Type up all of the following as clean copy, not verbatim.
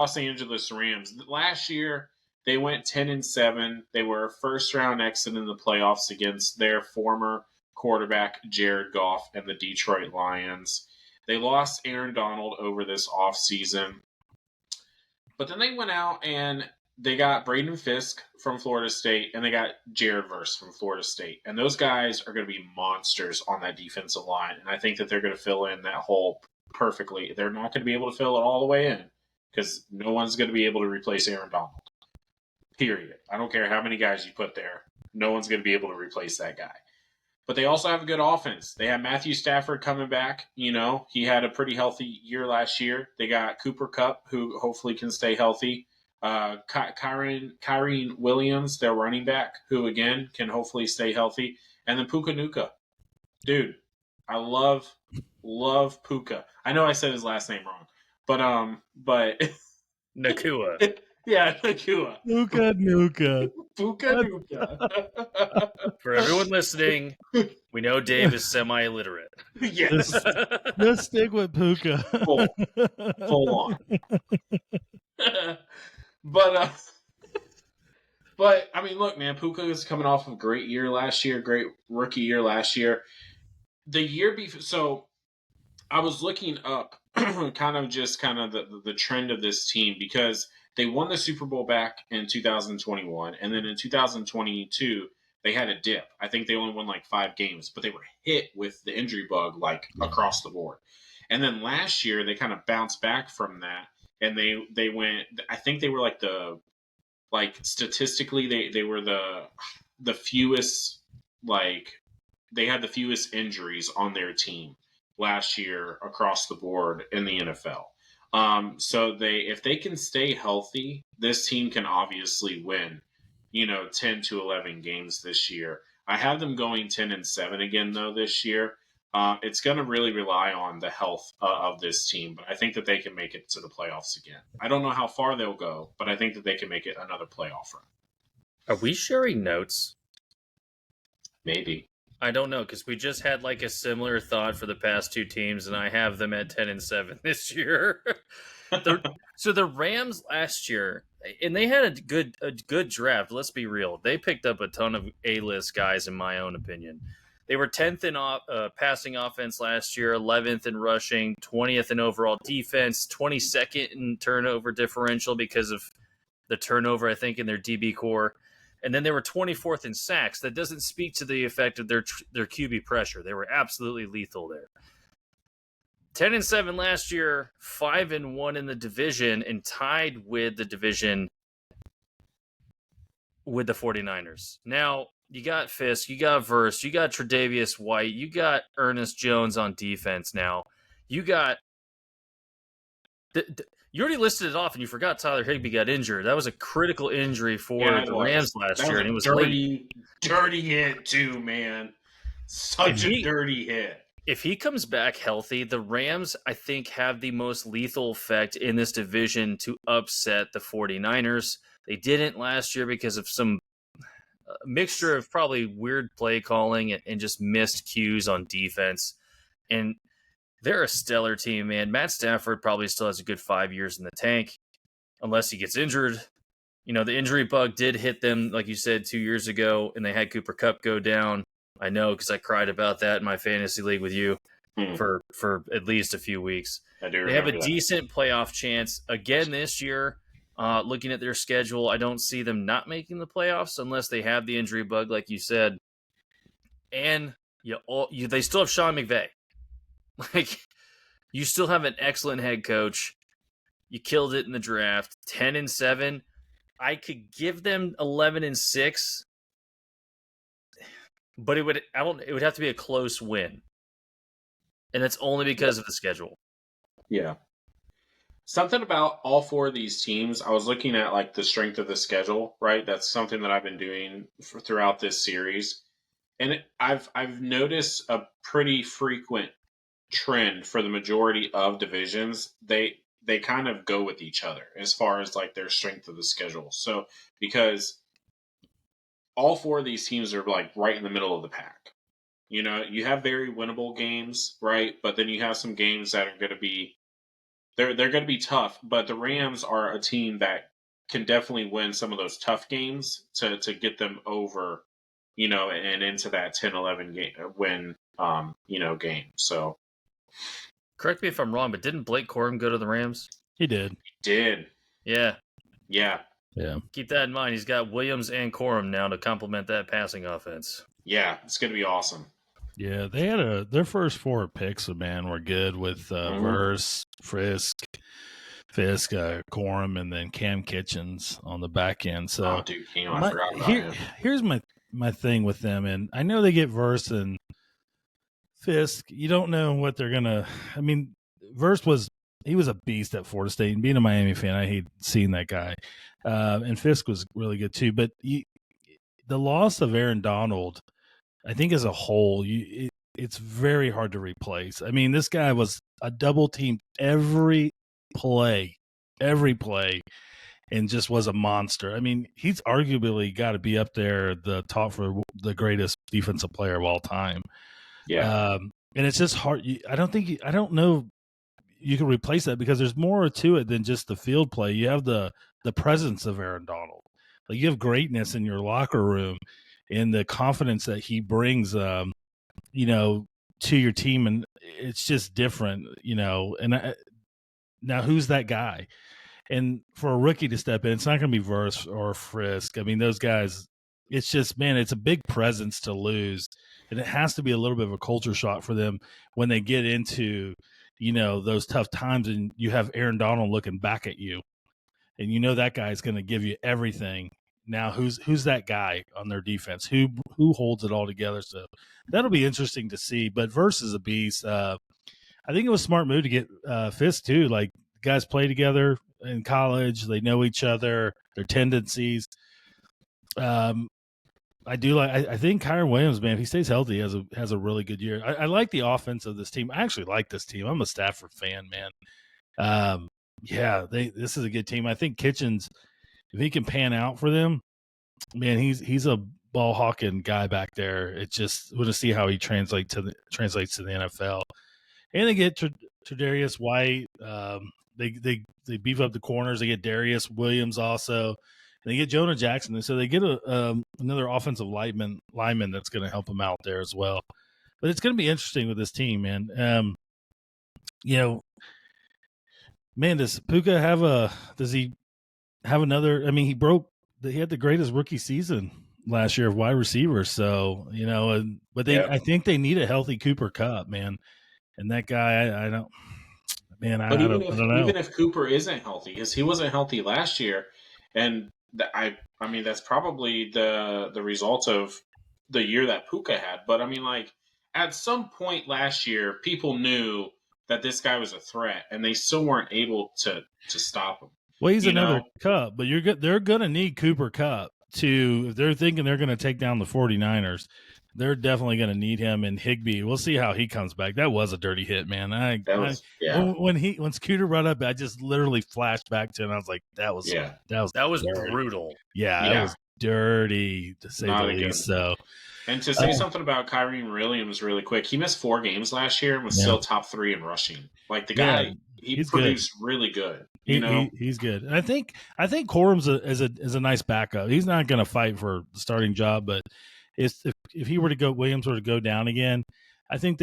Los Angeles Rams. Last year, they went 10-7. They were a first-round exit in the playoffs against their former quarterback, Jared Goff, and the Detroit Lions. They lost Aaron Donald over this offseason. But then they went out and they got Braden Fisk from Florida State, and they got Jared Verse from Florida State. And those guys are going to be monsters on that defensive line. And I think that they're going to fill in that hole perfectly. They're not going to be able to fill it all the way in because no one's going to be able to replace Aaron Donald. Period. I don't care how many guys you put there. No one's going to be able to replace that guy. But they also have a good offense. They have Matthew Stafford coming back. You know, he had a pretty healthy year last year. They got Cooper Kupp, who hopefully can stay healthy. Kyren Williams, their running back, who, again, can hopefully stay healthy. And then Puka Nacua. Dude, I love Puka. I know I said his last name wrong. But Nacua. Yeah, Nacua. Puka Nacua. Puka Nacua. For everyone listening, we know Dave is semi-illiterate. Yes. Just stick with Puka. Full on. But I mean, look, man, Puka is coming off of a great year last year, great rookie year last year. The year before, so I was looking up kind of the trend of this team because they won the Super Bowl back in 2021, and then in 2022 they had a dip. I think they only won like 5 games, but they were hit with the injury bug like across the board. And then last year they kind of bounced back from that, and they went. I think they were statistically they were the fewest, like they had the fewest injuries on their team last year across the board in the NFL. So if they can stay healthy, this team can obviously win, 10 to 11 games this year. I have them going 10-7 again though this year. It's going to really rely on the health of this team, but I think that they can make it to the playoffs again. I don't know how far they'll go, but I think that they can make it another playoff run. Are we sharing notes? Maybe. I don't know, because we just had like a similar thought for the past 2 teams, and I have them at 10-7 this year. So the Rams last year, and they had a good draft. Let's be real; they picked up a ton of A-list guys, in my own opinion. They were 10th in passing offense last year, 11th in rushing, 20th in overall defense, 22nd in turnover differential because of the turnover, I think, in their DB core. And then they were 24th in sacks. That doesn't speak to the effect of their QB pressure. They were absolutely lethal there. 10-7 last year, 5-1 in the division, and tied with the division with the 49ers. Now, you got Fisk, you got Verse, you got Tre'Davious White, you got Ernest Jones on defense now. You got... You already listed it off, and you forgot Tyler Higbee got injured. That was a critical injury for the Rams last year, and it was dirty hit too, man. Such a dirty hit. If he comes back healthy, the Rams, I think, have the most lethal effect in this division to upset the 49ers. They didn't last year because of some mixture of probably weird play calling and just missed cues on defense. And they're a stellar team, man. Matt Stafford probably still has a good 5 years in the tank, unless he gets injured. The injury bug did hit them, like you said, 2 years ago, and they had Cooper Kupp go down. I know, because I cried about that in my fantasy league with you for at least a few weeks. They have a decent playoff chance again this year. Looking at their schedule, I don't see them not making the playoffs unless they have the injury bug, like you said. And they still have Sean McVay. Like, you still have an excellent head coach. You killed it in the draft. 10-7. I could give them 11-6, but it would have to be a close win, and that's only because of the schedule. Yeah. Something about all 4 of these teams. I was looking at like the strength of the schedule, right? That's something that I've been doing throughout this series, and I've noticed a pretty frequent trend for the majority of divisions. They kind of go with each other as far as like their strength of the schedule. So because all 4 of these teams are like right in the middle of the pack. You have very winnable games, right? But then you have some games that are going to be they're going to be tough, but the Rams are a team that can definitely win some of those tough games to get them over, and into that 10-11 game win, game. So Correct me if I'm wrong, but didn't Blake Corum go to the Rams? He did. did Yeah. yeah Keep that in mind. He's got Williams and Corum now to complement that passing offense. yeah, it's going to be awesome. Yeah, they had their first 4 picks, man, were good with Verse, Fisk, Corum, and then Cam Kitchens on the back end. So, oh, dude, I forgot about him. Here's my thing with them, and I know they get Verse and Fisk. You don't know what they're gonna. I mean, Verse was a beast at Florida State, and being a Miami fan, I hate seeing that guy. And Fisk was really good too, but the loss of Aaron Donald, I think as a whole, it's very hard to replace. I mean, this guy was a double team every play, and just was a monster. I mean, he's arguably got to be up there, the top for the greatest defensive player of all time. Yeah. And it's just hard. I don't know you can replace that because there's more to it than just the field play. You have the presence of Aaron Donald. Like, you have greatness in your locker room and the confidence that he brings, to your team. And it's just different, and now who's that guy? And for a rookie to step in, it's not going to be Verse or Frisk. I mean, those guys, it's just, man, it's a big presence to lose. And it has to be a little bit of a culture shock for them when they get into, those tough times and you have Aaron Donald looking back at you. And that guy's going to give you everything. Now, who's that guy on their defense? Who holds it all together? So that'll be interesting to see. But Verse is a beast. I think it was a smart move to get Fisk too. Like, guys play together in college, they know each other, their tendencies. I do like. I think Kyron Williams, man, if he stays healthy, has a really good year. I like the offense of this team. I actually like this team. I'm a Stafford fan, man. This is a good team. I think Kitchens, if he can pan out for them, man, he's a ball hawking guy back there. It's just want to see how he translates to the NFL. And they get Tre'Davious White. They beef up the corners. They get Darius Williams also. And they get Jonah Jackson. And so they get another offensive lineman that's going to help them out there as well. But it's going to be interesting with this team, man. Man, does Puka does he have another? I mean, he had the greatest rookie season last year of wide receivers. So, I think they need a healthy Cooper Kupp, man. And that guy, I don't, man, I don't know. Even if Cooper isn't healthy, because he wasn't healthy last year, and I mean, that's probably the result of the year that Puka had. But I mean, like, at some point last year, people knew that this guy was a threat, and they still weren't able to stop him. Well, he's another Kupp, but they're going to need Cooper Kupp if they're thinking they're going to take down the 49ers. They're definitely going to need him, and Higbee. We'll see how he comes back. That was a dirty hit, man. When Scooter brought up, I just literally flashed back to him. I was like, that was brutal. Yeah, that was dirty, to say the least. So, and to say something about Kyron Williams really quick, he missed 4 games last year and was still top 3 in rushing. Like, the guy, he produced really good. He's good. And I think Corum's is a nice backup. He's not going to fight for the starting job, but if he were to go, Williams were to go down again, I think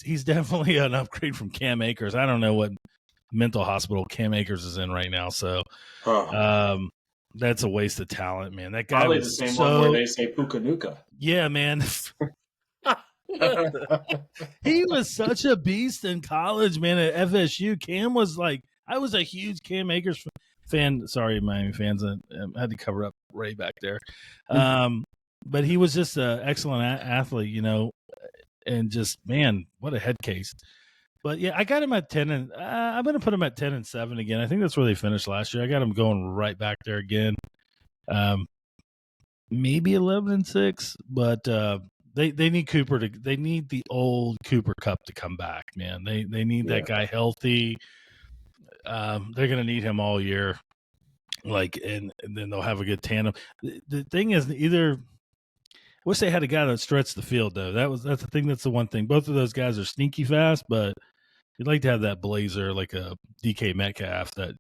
he's definitely an upgrade from Cam Akers. I don't know what mental hospital Cam Akers is in right now, so that's a waste of talent, man. That guy probably was the same one where they say Puka Nuka. Yeah, man. He was such a beast in college, man. At FSU, Cam was like, I was a huge Cam Akers fan. Sorry, Miami fans, I had to cover up Ray back there. But he was just an excellent athlete, and just, man, what a head case. But yeah, I got him at 10, and I'm going to put him at 10-7 again. I think that's where they finished last year. I got him going right back there again. Maybe 11-6, but they need Cooper they need the old Cooper Kupp to come back, man. They need that guy healthy. They're going to need him all year. And then they'll have a good tandem. The thing is, I wish they had a guy that stretched the field, though. That's the thing. That's the one thing. Both of those guys are sneaky fast, but You'd like to have that blazer like a DK Metcalf that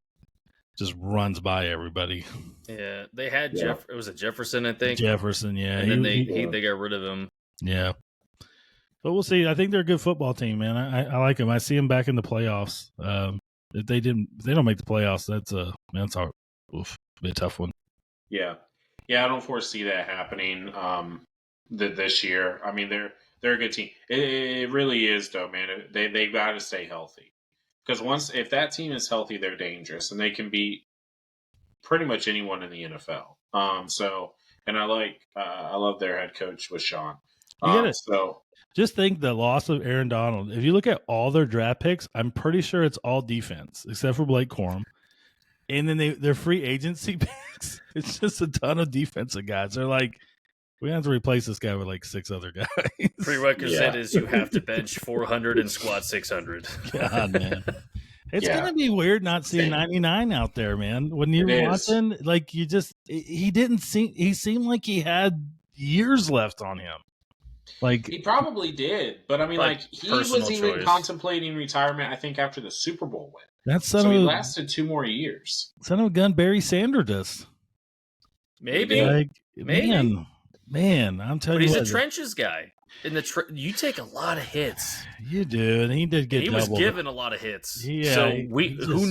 just runs by everybody. Yeah, they had Yeah. It was a Jefferson, I think. Jefferson, yeah. And then they got rid of him. Yeah. But we'll see. I think they're a good football team, man. I like them. I see them back in the playoffs. If they don't make the playoffs, that's be a tough one. Yeah. Yeah, I don't foresee that happening this year. I mean, they're a good team. It really is, though, man. They got to stay healthy. Because if that team is healthy, they're dangerous, and they can beat pretty much anyone in the NFL. And I love their head coach with Sean. Just think the loss of Aaron Donald. If you look at all their draft picks, I'm pretty sure it's all defense except for Blake Corum. And then their free agency picks, it's just a ton of defensive guys. They're like, we have to replace this guy with like 6 other guys. Prerequisite is you have to bench 400 and squat 600. God, man. It's going to be weird not seeing 99 out there, man. When you're watching, like, he seemed like he had years left on him. Like, he probably did, but I mean, like he was even contemplating retirement, I think, after the Super Bowl win. He lasted 2 more years. Son of a gun, Barry Sanders does. Maybe. Man, I'm telling you, he's a trenches guy. In you take a lot of hits. You do, and he did get. He was given a lot of hits. Yeah. So who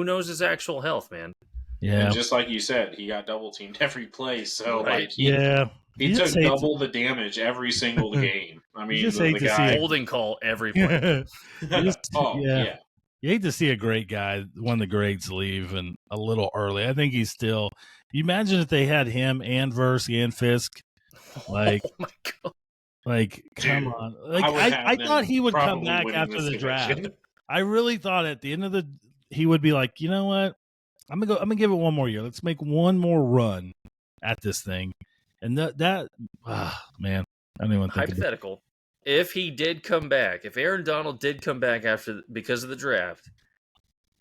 knows his actual health, man? Yeah. And just like you said, he got double teamed every play. So he took double the damage every single game. I mean, the guy holding call every play. Yeah. You hate to see a great guy, one of the greats, leave and a little early. I think he's still. You imagine if they had him and Versey and Fisk, like, oh my God. Like, come on! Like, I thought he would come back after the draft. I really thought at the end he would be like, you know what? I'm gonna give it one more year. Let's make one more run at this thing. And man, I don't even think hypothetical. If he did come back, if Aaron Donald did come back because of the draft,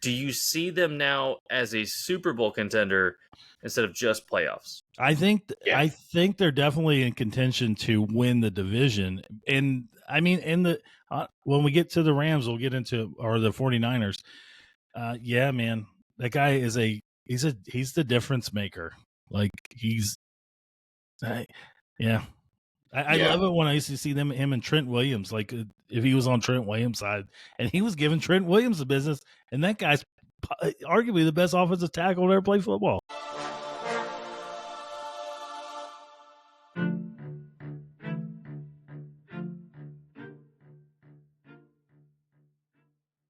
do you see them now as a Super Bowl contender instead of just playoffs? I think they're definitely in contention to win the division. And I mean, when we get to the Rams, we'll get into or the 49ers. Yeah, man, that guy is he's the difference maker. Like I love it when I used to see him and Trent Williams. Like if he was on Trent Williams' side, and he was giving Trent Williams the business, and that guy's arguably the best offensive tackle to ever play football.